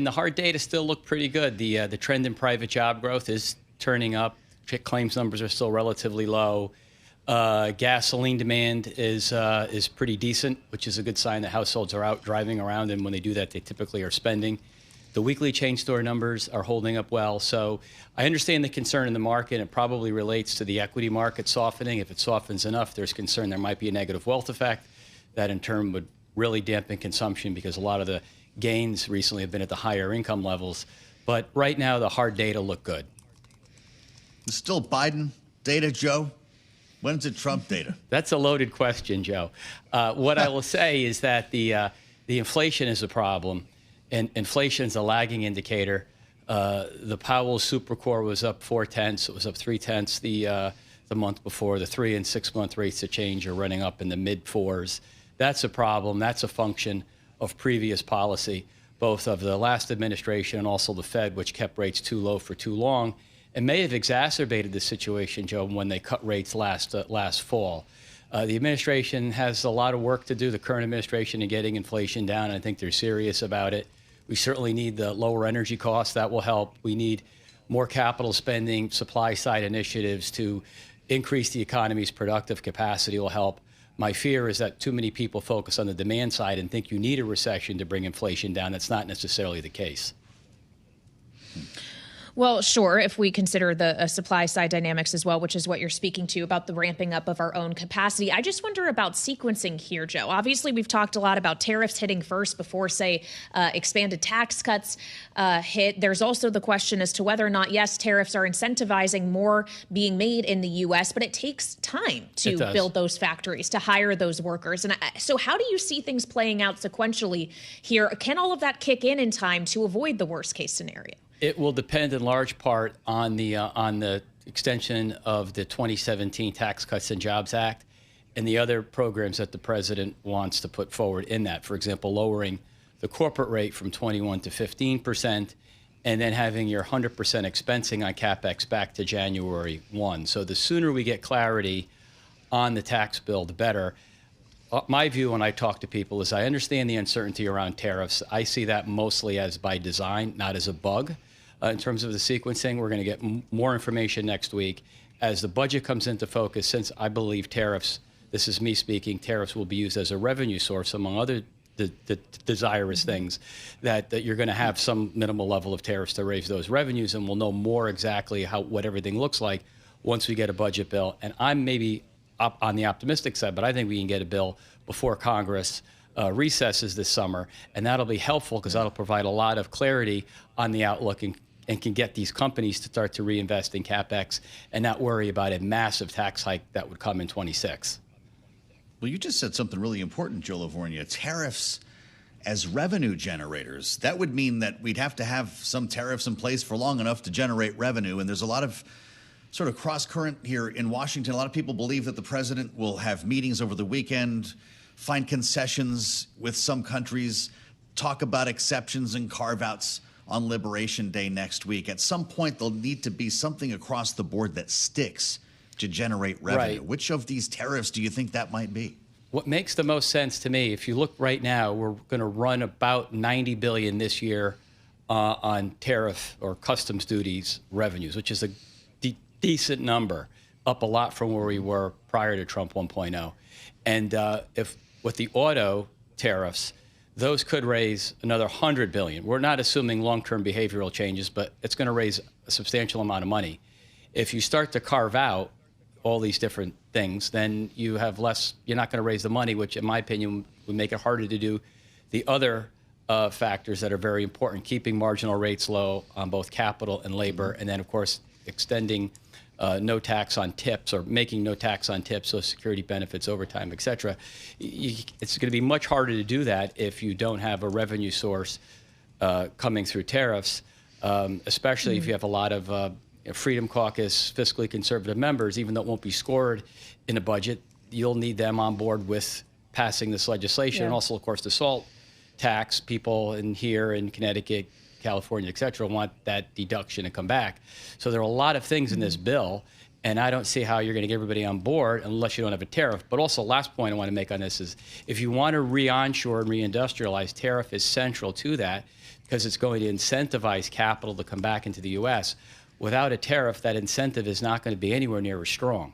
And the hard data still look pretty good. The trend in private job growth is turning up. Claims numbers are still relatively low. Gasoline demand is pretty decent, which is a good sign that households are out driving around, and when they do that, they typically are spending. The weekly chain store numbers are holding up well. So I understand the concern in the market. It probably relates to the equity market softening. If it softens enough, there's concern there might be a negative wealth effect. That in turn would really dampen consumption because a lot of the gains recently have been at the higher income levels. But right now, the hard data look good. It's still Biden data, Joe? When's it Trump data? That's a loaded question, Joe. What I will say is that the inflation is a problem, and inflation is a lagging indicator. The Powell Supercore was up 0.4. It was up 0.3 the month before. The 3- and 6-month rates of change are running up in the mid-4s. That's a problem. That's a function of previous policy, both of the last administration and also the Fed, which kept rates too low for too long, and may have exacerbated the situation, Joe, when they cut rates last fall. The administration has a lot of work to do, the current administration, in getting inflation down, and I think they're serious about it. We certainly need the lower energy costs. That will help. We need more capital spending, supply-side initiatives to increase the economy's productive capacity will help. My fear is that too many people focus on the demand side and think you need a recession to bring inflation down. That's not necessarily the case. Well, sure, if we consider the supply side dynamics as well, which is what you're speaking to about the ramping up of our own capacity. I just wonder about sequencing here, Joe. Obviously, we've talked a lot about tariffs hitting first before, say, expanded tax cuts hit. There's also the question as to whether or not, yes, tariffs are incentivizing more being made in the U.S., but it takes time to build those factories, to hire those workers. And so how do you see things playing out sequentially here? Can all of that kick in time to avoid the worst case scenario? It will depend in large part on the extension of the 2017 Tax Cuts and Jobs Act and the other programs that the president wants to put forward in that. For example, lowering the corporate rate from 21% to 15%, and then having your 100% expensing on CapEx back to January 1. So the sooner we get clarity on the tax bill, the better. My view when I talk to people is I understand the uncertainty around tariffs. I see that mostly as by design, not as a bug. In terms of the sequencing, we're going to get more information next week. As the budget comes into focus, since I believe tariffs, this is me speaking, tariffs will be used as a revenue source, among other desirous things, that you're going to have some minimal level of tariffs to raise those revenues, and we'll know more exactly what everything looks like once we get a budget bill. And I'm maybe up on the optimistic side, but I think we can get a bill before Congress recesses this summer, and that'll be helpful because that'll provide a lot of clarity on the outlook and can get these companies to start to reinvest in CapEx and not worry about a massive tax hike that would come in 26. Well, you just said something really important, Joe Lavorgna. Tariffs as revenue generators. That would mean that we'd have to have some tariffs in place for long enough to generate revenue, and there's a lot of sort of cross-current here in Washington. A lot of people believe that the president will have meetings over the weekend, find concessions with some countries, talk about exceptions and carve-outs on Liberation Day next week. At some point, there'll need to be something across the board that sticks to generate revenue. Right. Which of these tariffs do you think that might be? What makes the most sense to me, if you look right now, we're going to run about $90 billion this year on tariff or customs duties revenues, which is a decent number, up a lot from where we were prior to Trump 1.0. And if with the auto tariffs, those could raise another $100 billion. We're not assuming long-term behavioral changes, but it's going to raise a substantial amount of money. If you start to carve out all these different things, then you have less, you're not going to raise the money, which in my opinion would make it harder to do the other factors that are very important, keeping marginal rates low on both capital and labor, and then of course extending no tax on tips or making no tax on tips, Social Security benefits, overtime, et cetera. It's going to be much harder to do that if you don't have a revenue source coming through tariffs, especially if you have a lot of Freedom Caucus, fiscally conservative members. Even though it won't be scored in a budget, you'll need them on board with passing this legislation. And also, of course, the SALT tax. People in here in Connecticut, California, et cetera, want that deduction to come back. So there are a lot of things in this bill, and I don't see how you're going to get everybody on board unless you don't have a tariff. But also, last point I want to make on this is if you want to re-onshore and reindustrialize, tariff is central to that because it's going to incentivize capital to come back into the U.S. Without a tariff, that incentive is not going to be anywhere near as strong.